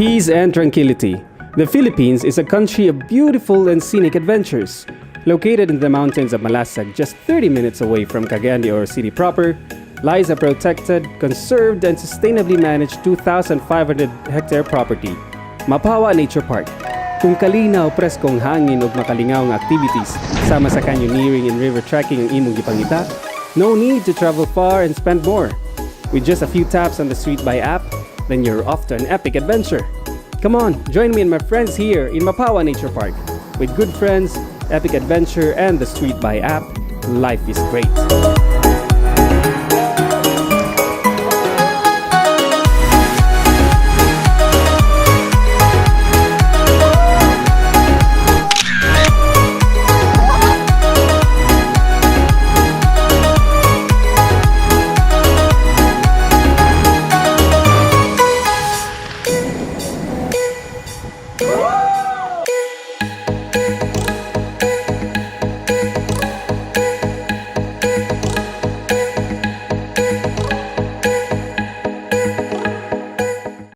Peace and tranquility. The Philippines is a country of beautiful and scenic adventures. Located in the mountains of Malasag, just 30 minutes away from Cagayan de Oro City proper, lies a protected, conserved, and sustainably managed 2,500-hectare property, Mapawa Nature Park. Kung kalinaw, preskong hangin ug makalingaw nga activities, sama sa canyoneering and river trekking ang imong gipangita, no need to travel far and spend more. With just a few taps on the StreetBy app, then you're off to an epic adventure. Come on, join me and my friends here in Mapawa Nature Park. With good friends, epic adventure, and the StreetBy app, life is great.